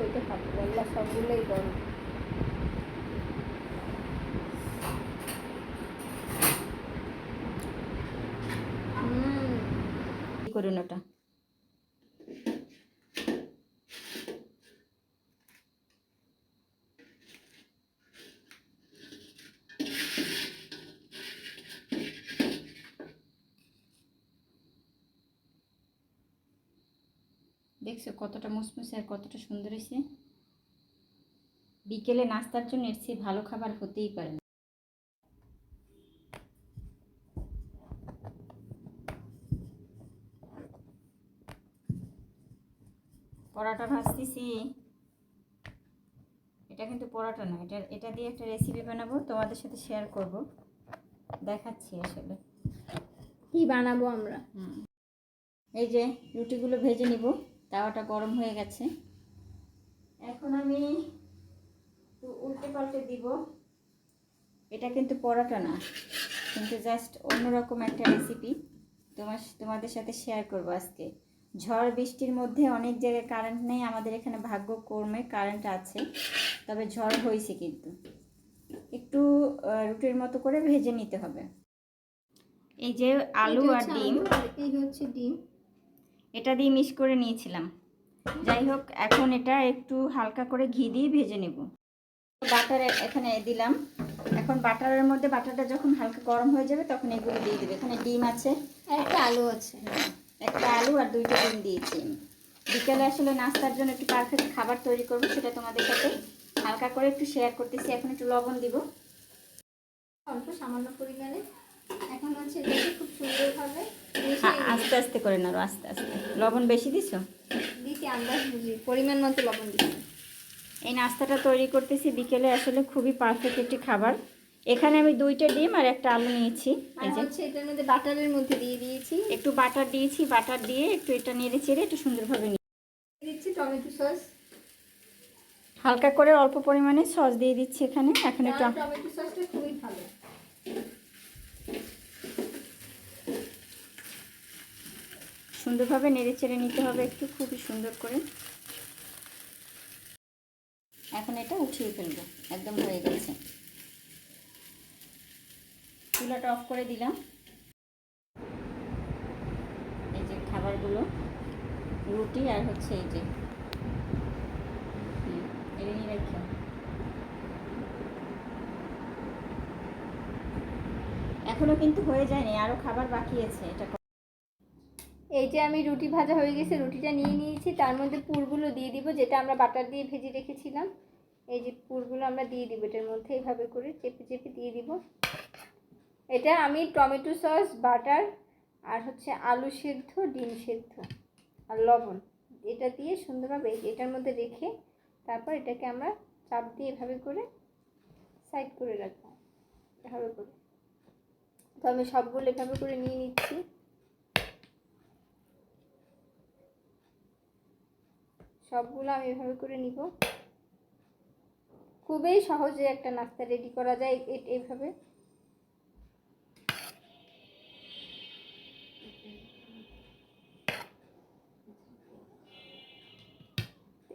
ওইটা খাবো, আল্লাহ সবগুলোই গরম। করুন ওটা। দেখছো কতটা মুসমুসে আর কতটা সুন্দর হয়েছে। বিকেলে নাস্তার জন্য এর চেয়ে ভালো খাবার হতেই পারে না। পরোটা ভাজতেছি। এটা কিন্তু পরোটা না, এটা দিয়ে একটা রেসিপি বানাবো, তোমাদের সাথে শেয়ার করব, দেখাচ্ছি আসলে কি বানাবো আমরা। এই যে রুটিগুলো ভেজে নিব, তাওয়াটা গরম হয়ে গেছে। এখন আমি উল্টে পাল্টে দিব। এটা কিন্তু পরোটা না, কিন্তু জাস্ট অন্যরকম একটা রেসিপি তোমাদের সাথে শেয়ার করব আজকে। ঝড় বৃষ্টির মধ্যে অনেক জায়গায় কারেন্ট নেই, আমাদের এখানে ভাগ্যক্রমে কারেন্ট আছে, তবে ঝড় হয়েছে। কিন্তু একটু রুটির মতো করে ভেজে নিতে হবে। এই যে আলু আর ডিম, এই হচ্ছে ডিম, এটা দিয়ে মিক্স করে নিয়েছিলাম। যাই হোক, এখন এটা একটু হালকা করে ঘি দিয়ে ভেজে নেব। বাটার এখানে দিলাম। এখন বাটারের মধ্যে বাটারটা যখন হালকা গরম হয়ে যাবে তখন এগুলো দিয়ে দেবে। এখানে ডিম আছে, একটা আলু আছে, একটা আলু আর 2টা ডিম দিয়েছি। বিকেলে আসলে নাস্তার জন্য একটু পারফেক্ট খাবার তৈরি করবো, সেটা তোমাদের সাথে হালকা করে একটু শেয়ার করতেছি। এখন একটু লবণ দিব, অল্প সামান্য পরিমাণে। এখন হচ্ছে এটাকে খুব সুন্দরভাবে আস্তে আস্তে করে নাড়ো, আস্তে আস্তে। লবণ বেশি দিছো? দিছি, আন্দাজ বুঝি পরিমাণ মতো লবণ দিচ্ছি। এই নাস্তাটা তৈরি করতেছি বিকেলে, আসলে খুবই পারফেক্ট একটি খাবার। এখানে আমি 2টা ডিম আর একটা আলু নিয়েছি। এই যে হচ্ছে এটার মধ্যে বাটারের মধ্যে দিয়ে দিয়েছি, একটু বাটার দিয়েছি, বাটার দিয়ে একটু এটা নেড়ে চেড়ে একটু সুন্দরভাবে দিচ্ছি টমেটো সস, হালকা করে অল্প পরিমাণে সস দিয়ে দিচ্ছি এখানে। এখন একটু টমেটো সসটা খুবই ভালো। সুন্দরভাবে নেড়ে চেড়ে নিতে হবে একটু, খুবই সুন্দর করে। এখন এটা উঠিয়ে ফেলবো, একদম হয়ে গেছে। চুলাটা অফ করে দিলাম। এই যে খাবারগুলো, রুটি আর হচ্ছে এই যে এটা নিয়ে রাখো। এখনো কিন্তু হয়ে যায়নি, আরো খাবার বাকি আছে। এটা এই যে আমি রুটি ভাজা হয়ে গেছে, রুটিটা নিয়ে নিয়েছি, তার মধ্যে পুরগুলো দিয়ে দিব, যেটা আমরা বাটার দিয়ে ভেজে রেখেছিলাম। এই যে পুরগুলো আমরা দিয়ে দিব এটার মধ্যে, এইভাবে করে চেপে চেপে দিয়ে দিব। এটা আমি টমেটো সস, বাটার আর হচ্ছে আলু সেদ্ধ, ডিম সেদ্ধ আর লবণ, এটা দিয়ে সুন্দরভাবে এটার মধ্যে রেখে তারপর এটাকে আমরা চাপ দিয়ে এভাবে করে সাইড করে রাখবো, এভাবে করে। তো আমি সবগুলো এভাবে করে নিয়ে নিচ্ছি। সবগুলো আমি এভাবে করে নিব। খুবই সহজে একটা নাস্তা রেডি করা যায় এইভাবে।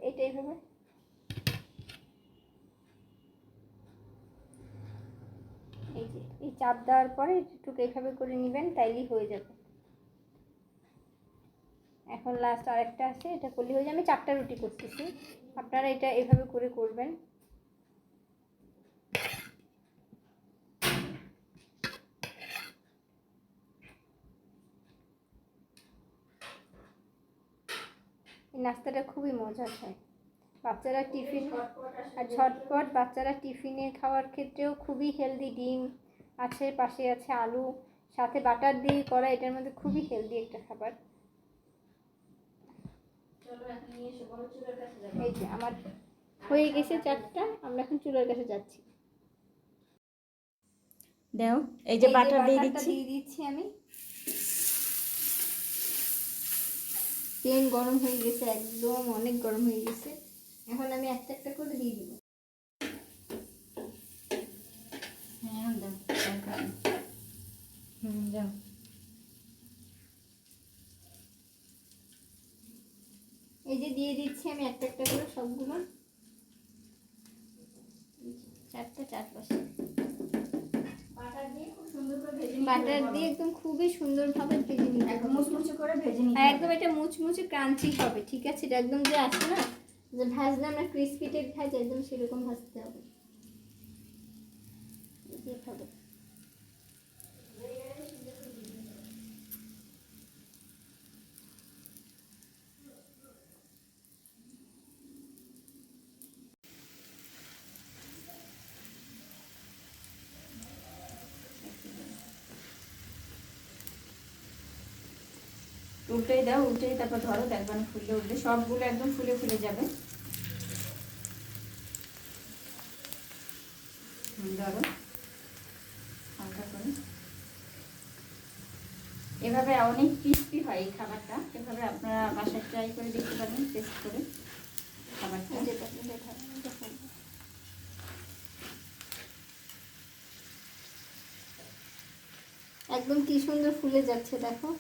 এটা এইভাবে এই যে এই চাপ দেওয়ার পরে একটু এইভাবে করে নেবেন, তাইলেই হয়ে যাবে। এখন লাস্ট আরেকটা আছে, এটা করলে হয়ে যাবে। আমি 4টা রুটি করতেছি, আপনারা এটা এভাবে করে করবেন। এই নাস্তাটা খুবই মজার হয়, বাচ্চারা টিফিন আর ঝটপট, বাচ্চারা টিফিনে খাওয়ার ক্ষেত্রেও খুবই হেলদি। ডিম আছে, পাশে আছে আলু, সাথে বাটার দিয়ে করা, এটার মধ্যে খুবই হেলদি একটা খাবার। এই যে আমার হয়ে গেছে 4টা, আমরা এখন চুলার কাছে যাচ্ছি। দাও, এই যে বাটার দিয়ে দিচ্ছি আমি। তেল গরম হয়ে গেছে, একদম অনেক গরম হয়ে গেছে। এখন আমি একটা একটা করে দিয়ে দিব। হ্যাঁ দাও, যাও। এই যে দিয়ে দিচ্ছি আমি একটা একটা করে সবগুলো। বাটার দিয়ে একদম খুবই সুন্দরভাবে ভেজে নিতে একদম হবে। মুচমুচে করে ভেজে নিতে আর হবে। একদম এটা মুচমুচে ক্রাঞ্চি হবে, ঠিক আছে? এটা একদম যে আসে না যে ভাজলে আমরা ক্রিসপি টাইপ ভাজি, একদম সেরকম ভাজতে হবে। এইভাবে উল্টেই দাও, উল্টেই তারপর ধরো, দেখবে না ফুলে উঠবে, সবগুলো একদম ফুলে ফুলে যাবে। ধরো হালকা করে, এভাবে অনেক ক্রিস্পি হয় এই খাবারটা। এভাবে আপনারা বাসায় ট্রাই করে দেখতে পারেন, টেস্ট করে খাবারটা। একদম কি সুন্দর ফুলে যাচ্ছে দেখো,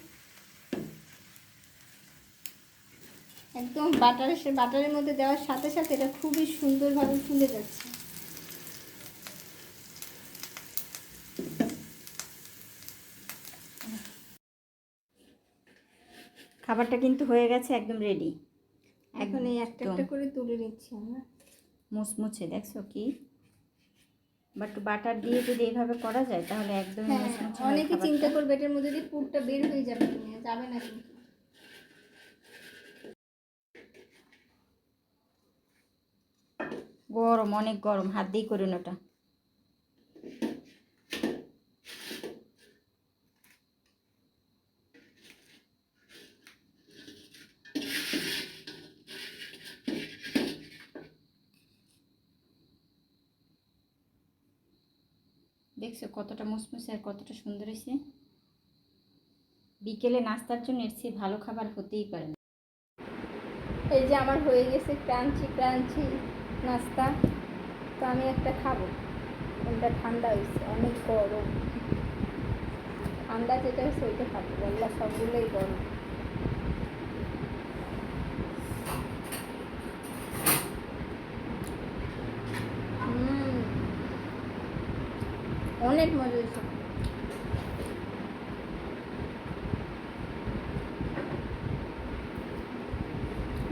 একদম বাটারের মধ্যে দেওয়ার সাথে সাথে এটা খুবই সুন্দরভাবে ফুলে যাচ্ছে। খাবারটা কিন্তু হয়ে গেছে, একদম রেডি। এখন এই একটা একটা করে তুলে নিচ্ছি আমরা। মুচমুচে দেখছো কি, বাট বাটার দিয়ে যদি এইভাবে করা যায় তাহলে একদম হ্যাঁ, মুচমুচে হয় অনেকে খাবারটা। চিন্তা করবে এটার মধ্যে দিয়ে পুরটা বের হয়ে যাবে কিনা, যাবে না কিন্তু। গরম, অনেক গরম, হাত দিয়ে করুন ওটা। দেখছো কতটা মুচমুচে আর কতটা সুন্দর হয়েছে। বিকেলে নাস্তার জন্য এর চেয়ে ভালো খাবার হতেই পারে না। এই যে আমার হয়ে গেছে ক্রাঞ্চি ক্রাঞ্চি নাস্তা। তো আমি একটা খাবো, কোনটা ঠান্ডা হয়েছে, অনেক গরম। ঠান্ডা যেটা হয়েছে ওইটা খাবো, বললা সবগুলোই গরম। অনেক মজা হয়েছে।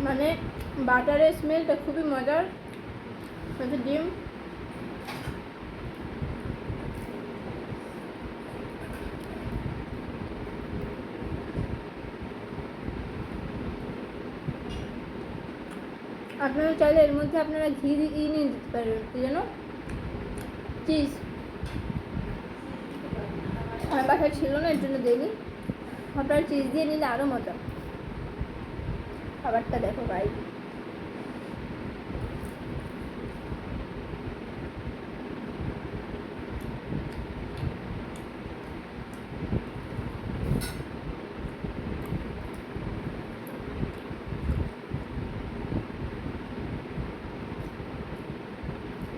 মানে বাটারের স্মেলটা খুবই মজার, সাথে ডিম। আপনারা চাইলে এর মধ্যে আপনারা ঘি দিয়ে নিয়ে দিতে পারেন, কি যেন চিজ। আমার বাসায় ছিল না, এর জন্য দিইনি। আপনারা চিজ দিয়ে নিলে আরও মজা। খাবারটা দেখো ভাই,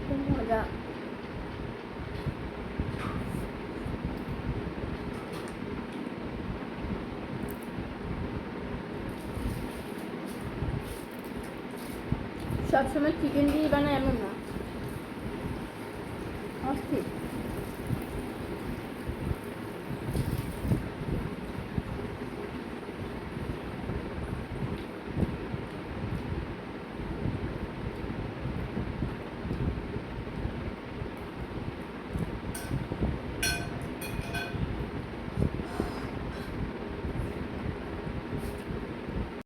খুব মজা। সবসময় চিকেন দিয়ে বানায় এমন না, অস্থির।